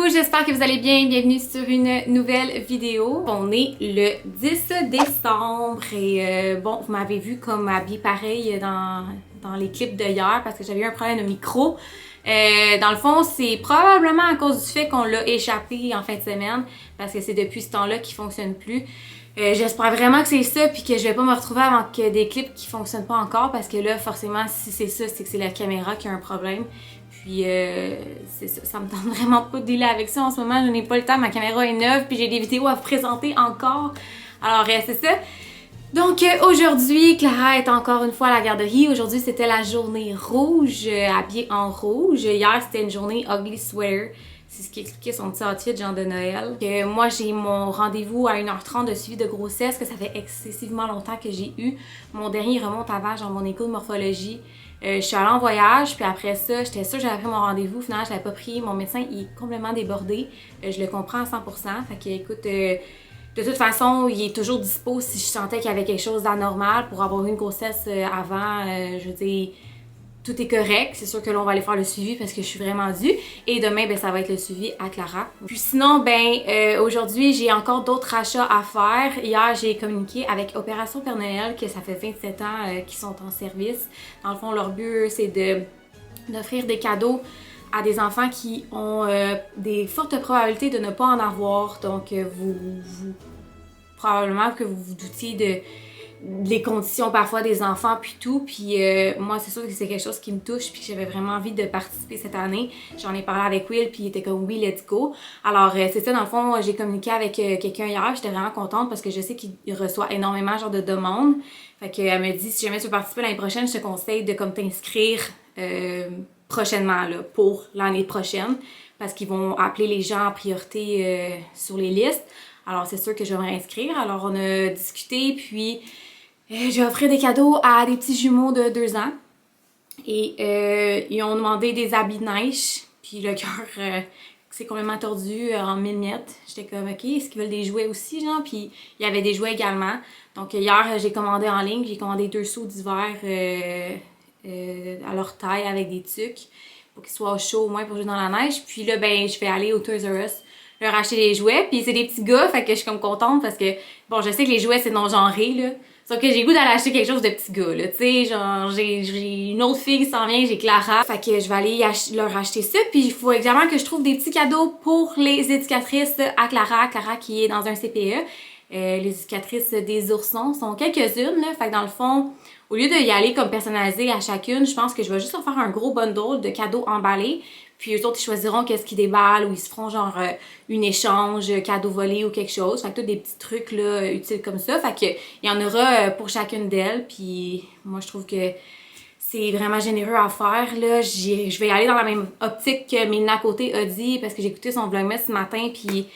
vous, j'espère que vous allez bien. Bienvenue sur une nouvelle vidéo. On est le 10 décembre et bon, vous m'avez vu comme habillée pareil dans les clips de hier parce que j'avais eu un problème de micro. Dans le fond, c'est probablement à cause du fait qu'on l'a échappé en fin de semaine parce que c'est depuis ce temps-là qu'il fonctionne plus. J'espère vraiment que c'est ça puis que je vais pas me retrouver avec des clips qui fonctionnent pas encore parce que là, forcément, si c'est ça, c'est que c'est la caméra qui a un problème. Puis c'est ça me tente vraiment pas de dealer avec ça en ce moment, je n'ai pas le temps, ma caméra est neuve puis j'ai des vidéos à vous présenter encore. Alors c'est ça. Donc aujourd'hui, Clara est encore une fois à la garderie. Aujourd'hui c'était la journée rouge, habillée en rouge. Hier c'était une journée ugly sweater. C'est ce qui expliquait son petit outfit genre de Noël. Moi j'ai mon rendez-vous à 1h30 de suivi de grossesse que ça fait excessivement longtemps que j'ai eu. Mon dernier remonte avant genre mon écho de morphologie. Je suis allée en voyage, puis après ça, j'étais sûre que j'avais pris mon rendez-vous. Finalement, je l'avais pas pris. Mon médecin il est complètement débordé. Je le comprends à 100%. Fait que, écoute, de toute façon, il est toujours dispo si je sentais qu'il y avait quelque chose d'anormal pour avoir eu une grossesse avant. Je veux dire, tout est correct. C'est sûr que là, on va aller faire le suivi parce que je suis vraiment due. Et demain, ben, ça va être le suivi à Clara. Puis sinon, ben, aujourd'hui, j'ai encore d'autres achats à faire. Hier, j'ai communiqué avec Opération Père Noël, que ça fait 27 ans qu'ils sont en service. Dans le fond, leur but, c'est d'offrir des cadeaux à des enfants qui ont des fortes probabilités de ne pas en avoir. Donc, probablement que vous vous doutiez les conditions parfois des enfants puis tout, puis moi c'est sûr que c'est quelque chose qui me touche puis que j'avais vraiment envie de participer cette année. J'en ai parlé avec Will puis il était comme oui let's go. Alors c'est ça, dans le fond j'ai communiqué avec quelqu'un hier, j'étais vraiment contente parce que je sais qu'il reçoit énormément genre de demandes. Fait qu'elle me dit si jamais tu veux participer l'année prochaine, je te conseille de comme t'inscrire prochainement là, pour l'année prochaine parce qu'ils vont appeler les gens en priorité sur les listes. Alors c'est sûr que je vais m'inscrire. Alors on a discuté puis j'ai offert des cadeaux à des petits jumeaux de 2 ans. Et ils ont demandé des habits de neige. Puis le cœur s'est complètement tordu en 1000 miettes. J'étais comme ok, est-ce qu'ils veulent des jouets aussi genre? Puis il y avait des jouets également. Donc hier j'ai commandé en ligne. J'ai commandé 2 seaux d'hiver à leur taille avec des tucs. Pour qu'ils soient au chaud au moins pour jouer dans la neige. Puis là ben je vais aller au Toys R Us leur acheter des jouets, puis c'est des petits gars, fait que je suis comme contente parce que, bon, je sais que les jouets c'est non-genré, là, sauf que j'ai le goût d'aller acheter quelque chose de petits gars, là, tu sais, genre, j'ai une autre fille qui s'en vient, j'ai Clara, fait que je vais aller leur acheter ça, puis il faut également que je trouve des petits cadeaux pour les éducatrices à Clara qui est dans un CPE. Les éducatrices des oursons sont quelques-unes, là, fait que dans le fond, au lieu d'y aller comme personnalisé à chacune, je pense que je vais juste leur faire un gros bundle de cadeaux emballés. Puis eux autres, ils choisiront qu'est-ce qu'ils déballent ou ils se feront genre une échange, cadeau volé ou quelque chose. Fait que tous des petits trucs là utiles comme ça. Fait que il y en aura pour chacune d'elles. Puis moi, je trouve que c'est vraiment généreux à faire. Là, je vais y aller dans la même optique que Mélina Côté a dit parce que j'ai écouté son vlogmas ce matin. Puis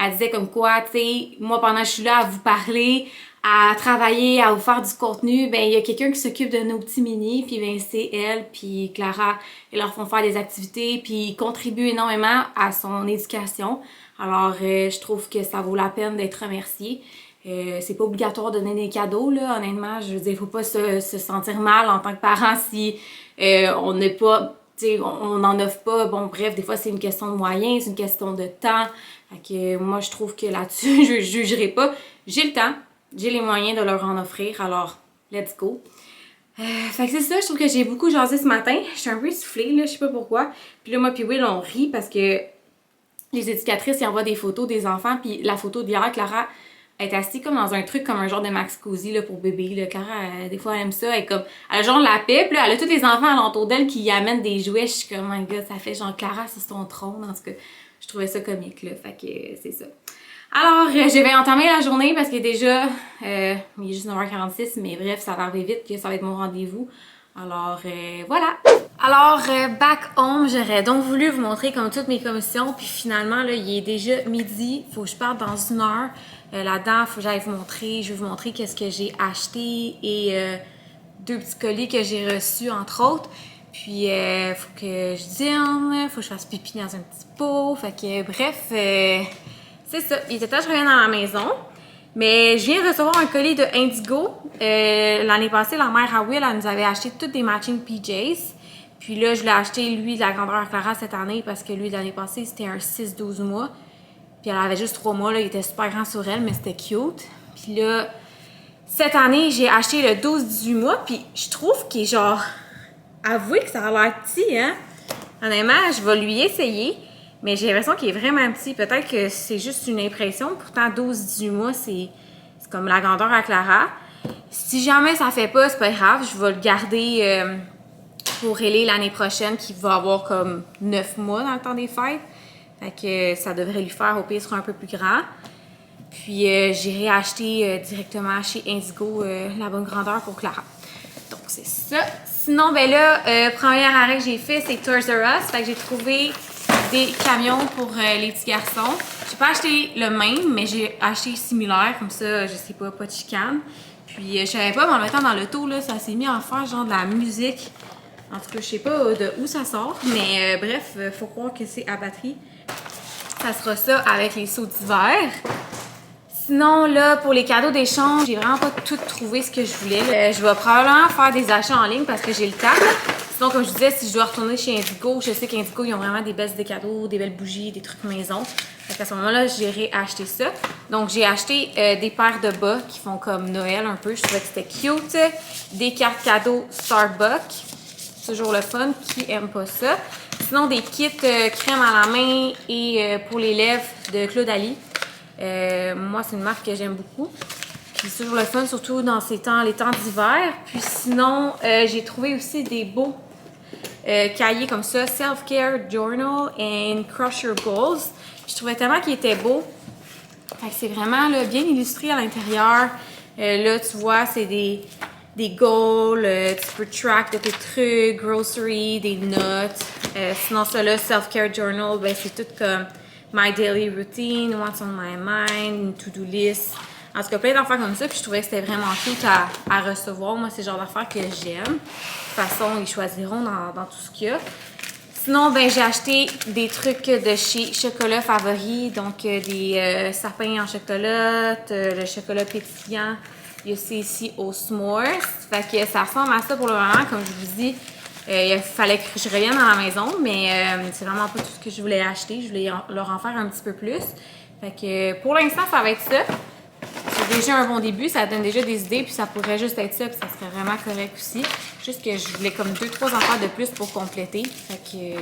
elle disait comme quoi, tu sais, moi pendant que je suis là à vous parler, à travailler, à vous faire du contenu, ben il y a quelqu'un qui s'occupe de nos petits minis, puis ben c'est elle, puis Clara, ils leur font faire des activités, puis ils contribuent énormément à son éducation. Alors je trouve que ça vaut la peine d'être remercié. C'est pas obligatoire de donner des cadeaux, là, honnêtement, je veux dire, faut pas se sentir mal en tant que parent si on n'est pas, tu sais, on n'en offre pas, bon bref, des fois c'est une question de moyens, c'est une question de temps, fait que moi je trouve que là-dessus, je jugerai pas, j'ai le temps. J'ai les moyens de leur en offrir, alors let's go. Fait que c'est ça, je trouve que j'ai beaucoup jasé ce matin. Je suis un peu essoufflée, là, je sais pas pourquoi. Puis là, moi puis Will, on rit parce que les éducatrices, ils envoient des photos des enfants. Puis la photo d'hier, Clara est assise comme dans un truc comme un genre de Max Cozy là, pour bébé. Là. Clara, des fois, elle aime ça. Elle est comme, elle a genre la paix. Puis là, elle a tous les enfants alentour d'elle qui y amènent des jouets. Je suis comme, oh my god, ça fait genre Clara sur son trône. En tout cas, je trouvais ça comique, là. Fait que c'est ça. Alors, je vais entamer la journée parce que déjà, il est juste 9h46, mais bref, ça va arriver vite que ça va être mon rendez-vous. Alors, voilà. Alors, back home, j'aurais donc voulu vous montrer comme toutes mes commissions, puis finalement, là, il est déjà midi, faut que je parte dans 1 heure. Là-dedans, faut que j'aille vous montrer, je vais vous montrer qu'est-ce que j'ai acheté et 2 petits colis que j'ai reçus, entre autres. Puis, faut que je dîne, faut que je fasse pipi dans un petit pot, fait que bref... c'est ça, il était temps que je revienne dans la maison, mais je viens de recevoir un colis de Indigo. L'année passée, la mère à Will, elle nous avait acheté toutes des matching PJs. Puis là, je l'ai acheté, lui, de la grandeur à Clara cette année parce que lui, l'année passée, c'était un 6-12 mois. Puis elle avait juste 3 mois, là, il était super grand sur elle, mais c'était cute. Puis là, cette année, j'ai acheté le 12-18 mois, puis je trouve qu'il est genre... Avouez que ça a l'air petit, hein? Honnêtement, je vais lui essayer, mais j'ai l'impression qu'il est vraiment petit. Peut-être que c'est juste une impression. Pourtant, 12-18 mois, c'est comme la grandeur à Clara. Si jamais ça fait pas, c'est pas grave. Je vais le garder pour Ellie l'année prochaine, qui va avoir comme 9 mois dans le temps des fêtes. Fait que ça devrait lui faire, au pire, il sera un peu plus grand. Puis j'irai acheter directement chez Indigo la bonne grandeur pour Clara. Donc c'est ça. Sinon, ben là, premier arrêt que j'ai fait, c'est Toys R Us. Fait que j'ai trouvé des camions pour les petits garçons. J'ai pas acheté le même, mais j'ai acheté similaire, comme ça, je sais pas de chicane. Puis je savais pas, mais en le mettant dans l'auto, là, ça s'est mis à faire genre de la musique. En tout cas, je sais pas de où ça sort, mais bref, faut croire que c'est à batterie. Ça sera ça avec les sauts d'hiver. Sinon, là, pour les cadeaux d'échange, j'ai vraiment pas tout trouvé ce que je voulais. Je vais probablement faire des achats en ligne parce que j'ai le temps. Sinon, comme je disais, si je dois retourner chez Indigo, je sais qu'Indigo, ils ont vraiment des belles idées cadeaux, des belles bougies, des trucs maison. Donc à ce moment-là, j'irai acheter ça. Donc, j'ai acheté des paires de bas qui font comme Noël un peu. Je trouvais que c'était cute. Des cartes cadeaux Starbucks. Toujours le fun. Qui aime pas ça? Sinon, des kits crème à la main et pour les lèvres de Claude Ali. Moi, c'est une marque que j'aime beaucoup. Puis c'est toujours le fun, surtout dans ces temps, les temps d'hiver. Puis sinon, j'ai trouvé aussi des beaux cahiers comme ça, Self-Care Journal and Crush Your Goals. Je trouvais tellement qu'ils étaient beaux. Fait que c'est vraiment là, bien illustré à l'intérieur. Là, tu vois, c'est des goals, tu peux track de tes trucs, grocery, des notes. Sinon, ça là, Self-Care Journal, ben, c'est tout comme My Daily Routine, What's on My Mind, une to-do list. En tout cas, plein d'affaires comme ça. Puis je trouvais que c'était vraiment cute à recevoir. Moi, c'est le genre d'affaires que j'aime. De toute façon, ils choisiront dans tout ce qu'il y a. Sinon, ben j'ai acheté des trucs de chez Chocolat Favori. Donc, des sapins en chocolat, le chocolat pétillant. Il y a aussi ici au s'mores. Fait que ça ressemble à ça pour le moment. Comme je vous dis, il fallait que je revienne à la maison. Mais c'est vraiment pas tout ce que je voulais acheter. Je voulais leur en faire un petit peu plus. Fait que pour l'instant, ça va être ça. C'est déjà un bon début, ça donne déjà des idées, puis ça pourrait juste être ça, puis ça serait vraiment correct aussi. Juste que je voulais comme 2-3 affaires de plus pour compléter. Fait que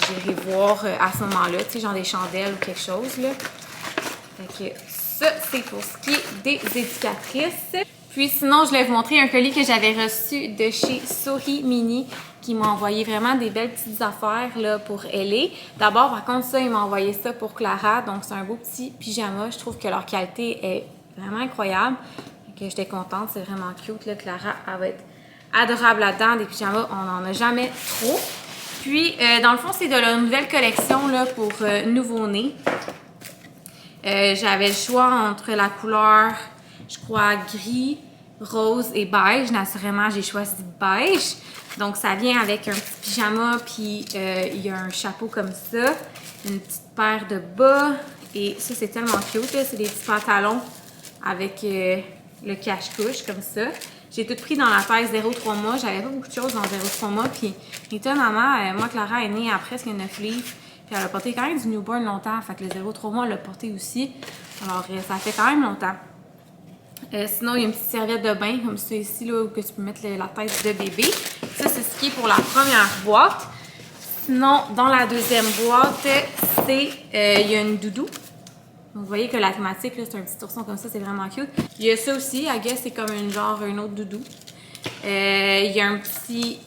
j'irai voir à ce moment-là, tu sais, genre des chandelles ou quelque chose, là. Fait que ça, c'est pour ce qui est des éducatrices. Puis sinon, je voulais vous montrer un colis que j'avais reçu de chez Souris Mini, qui m'a envoyé vraiment des belles petites affaires là, pour Ellie. D'abord, par contre, ça, il m'a envoyé ça pour Clara. Donc, c'est un beau petit pyjama. Je trouve que leur qualité est vraiment incroyable. Donc, j'étais contente. C'est vraiment cute. Là. Clara, elle va être adorable là-dedans. Des pyjamas, on n'en a jamais trop. Puis, dans le fond, c'est de la nouvelle collection là, pour nouveau-né. J'avais le choix entre la couleur, je crois, gris, rose et beige. Naturellement, j'ai choisi beige. Donc, ça vient avec un petit pyjama, puis il y a un chapeau comme ça, une petite paire de bas, et ça, c'est tellement cute, c'est des petits pantalons avec le cache-couche, comme ça. J'ai tout pris dans la taille 0,3 mois, j'avais pas beaucoup de choses dans 0,3 mois, puis étonnamment, moi, Clara est née à presque 9 livres, puis elle a porté quand même du newborn longtemps, fait que le 0,3 mois, elle l'a porté aussi, alors ça fait quand même longtemps. Sinon, il y a une petite serviette de bain comme ça ici, là, où que tu peux mettre la tête de bébé. Ça, c'est ce qui est pour la première boîte. Sinon, dans la deuxième boîte, c'est il y a une doudou. Donc, vous voyez que la thématique, c'est un petit ourson comme ça, c'est vraiment cute. Il y a ça aussi, I guess, c'est comme une autre doudou. Il y a une petite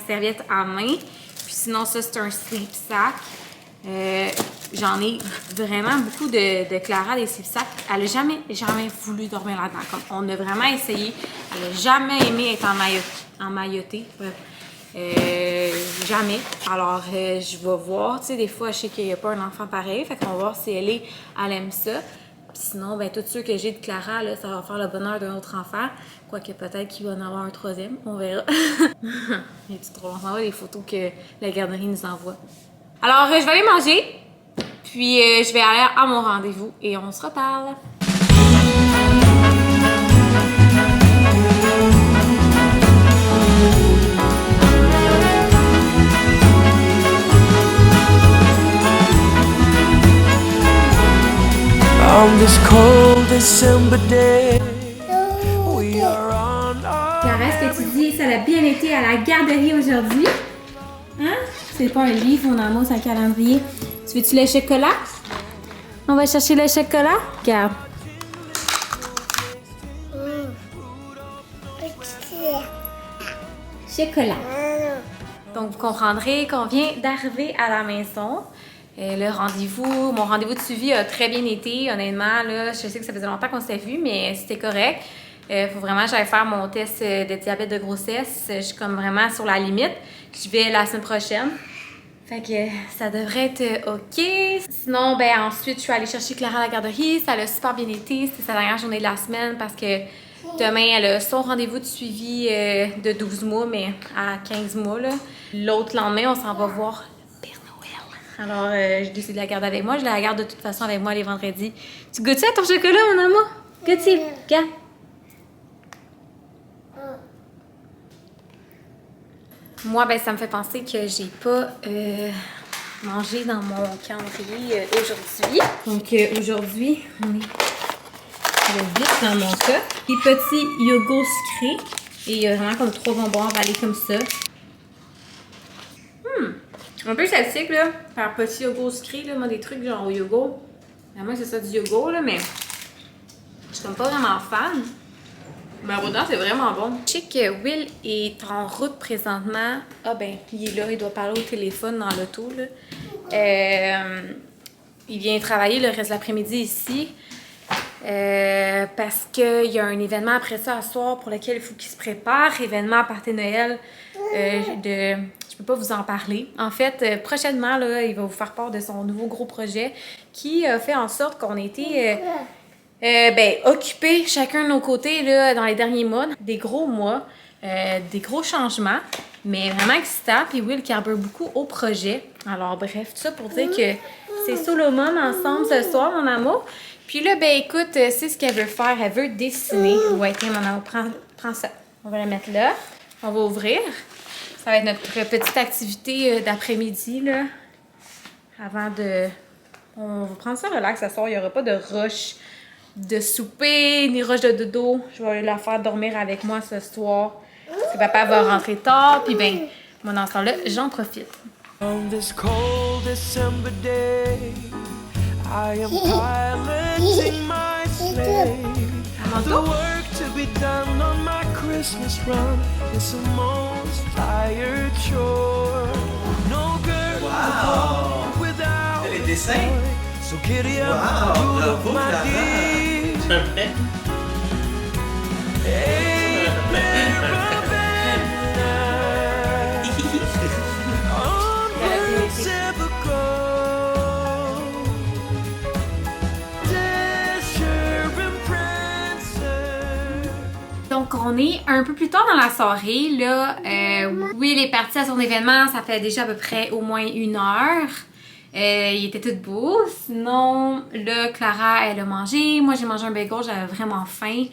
serviette à main. Puis sinon, ça, c'est un sleep sack. J'en ai vraiment beaucoup de Clara, des slip sacks. Elle n'a jamais voulu dormir là-dedans. Comme on a vraiment essayé. Elle n'a jamais aimé être emmaillotée. Jamais. Alors, je vais voir. Tu sais, des fois, je sais qu'il n'y a pas un enfant pareil. Fait qu'on va voir si elle aime ça. Puis sinon, ben, tout ceux que j'ai de Clara, là, ça va faire le bonheur d'un autre enfant. Quoique peut-être qu'il va en avoir un troisième. On verra. Mais c'est trop long. On va voir les photos que la garderie nous envoie. Alors, je vais aller manger. Puis, je vais aller à mon rendez-vous et on se reparle. this cold December day, we are on our Clara, est-ce que tu dis ça a bien été à la garderie aujourd'hui? Hein? C'est pas un livre, mon amour, c'est un calendrier. Tu veux-tu le chocolat? On va chercher le chocolat? Regarde. Chocolat. Donc, vous comprendrez qu'on vient d'arriver à la maison. Le rendez-vous, mon rendez-vous de suivi a très bien été. Honnêtement, là, je sais que ça faisait longtemps qu'on s'était vu, mais c'était correct. Faut vraiment que j'aille faire mon test de diabète de grossesse. Je suis comme vraiment sur la limite. Je vais la semaine prochaine. Fait que ça devrait être OK. Sinon, ben ensuite, je suis allée chercher Clara à la garderie. Ça a super bien été. C'était sa dernière journée de la semaine parce que demain, elle a son rendez-vous de suivi de 12 mois, mais à 15 mois. L'autre lendemain, on s'en va voir le Père Noël. Alors, j'ai décidé de la garder avec moi. Je la garde de toute façon avec moi les vendredis. Tu goûtes ça, ton chocolat, mon amour? Goûte-y. Regarde. Moi, ben, ça me fait penser que j'ai pas mangé dans mon calendrier aujourd'hui. Donc, aujourd'hui, on est le 10 dans mon cas. Des petits yogourts sucrés. Et il y a vraiment comme 3 bonbons emballés comme ça. Un peu classique, là. Faire petit yogourt sucré, là. Moi, des trucs genre au yogourt. Moi, c'est ça du yogourt, là, mais je suis comme pas vraiment fan. Mais dedans, c'est vraiment bon. Je sais que Will est en route présentement. Ah ben, il est là, il doit parler au téléphone dans l'auto, là. Il vient travailler le reste de l'après-midi ici. Parce qu'il y a un événement après ça à soir pour lequel il faut qu'il se prépare. Événement à partir de Noël. Je peux pas vous en parler. En fait, prochainement, là, il va vous faire part de son nouveau gros projet qui a fait en sorte qu'on était occupés chacun de nos côtés là, dans les derniers mois. Des gros mois, des gros changements, mais vraiment excitant. Puis Will qui arbore beaucoup au projet. Alors bref, tout ça pour dire que c'est Solomon ensemble ce soir, mon amour. Puis là, ben écoute, c'est ce qu'elle veut faire. Elle veut dessiner. Ouais, tiens, mon amour, prends ça. On va la mettre là. On va ouvrir. Ça va être notre petite activité d'après-midi, là. Avant de... On va prendre ça relax ce soir. Il n'y aura pas de rush de souper, ni rush de dodo. Je vais la faire dormir avec moi ce soir. Parce que papa va rentrer tard. Puis ben, moi, dans ce temps-là, j'en profite. on this cold December day, I am piloting my sleigh. The work to be done on my Christmas run is the most tired chore. No girl without Les dessins. so giddy up, Wow, you look bravo, my Clara. dear. Hey, Clara Vanna, onwards ever go. Dasher and Prancer. Donc, on est un peu plus tard dans la soirée. Là, Will est parti à son événement. Ça fait déjà à peu près au moins 1 heure. Il était tout beau. Sinon, là, Clara, elle a mangé. Moi, j'ai mangé un bagel. J'avais vraiment faim.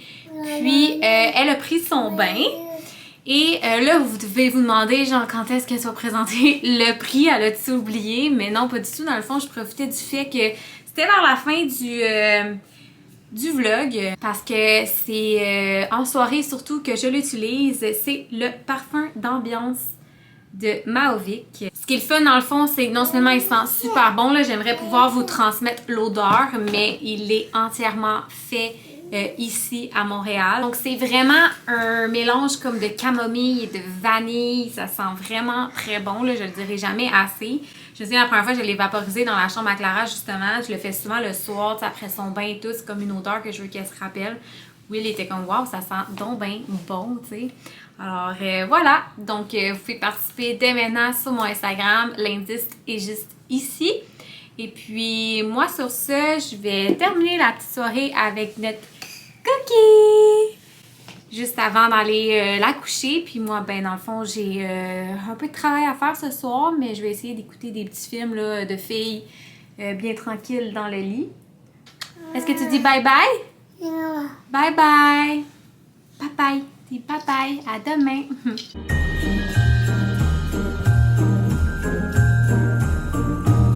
Puis, elle a pris son bain. Et là, vous devez vous demander, genre, quand est-ce qu'elle va présenter le prix? Elle a-tu oublié? Mais non, pas du tout. Dans le fond, je profitais du fait que c'était vers la fin du vlog parce que c'est en soirée surtout que je l'utilise. C'est le parfum d'ambiance de Maovic. Ce qui est le fun dans le fond, c'est que non seulement il sent super bon, là, j'aimerais pouvoir vous transmettre l'odeur, mais il est entièrement fait ici à Montréal. Donc c'est vraiment un mélange comme de camomille et de vanille. Ça sent vraiment très bon, là, je le dirai jamais assez. Je me souviens la première fois que je l'ai vaporisé dans la chambre à Clara justement. Je le fais souvent le soir, après son bain et tout. C'est comme une odeur que je veux qu'elle se rappelle. Will était comme wow, ça sent donc bien bon, tu sais. Alors voilà, donc vous pouvez participer dès maintenant sur mon Instagram. L'indice est juste ici. Et puis moi sur ce, je vais terminer la petite soirée avec notre cookie! Juste avant d'aller la coucher. Puis moi, ben dans le fond, j'ai un peu de travail à faire ce soir, mais je vais essayer d'écouter des petits films là, de filles bien tranquilles dans le lit. Est-ce que tu dis bye bye? Bye bye! Bye bye! Dis bye bye! À demain!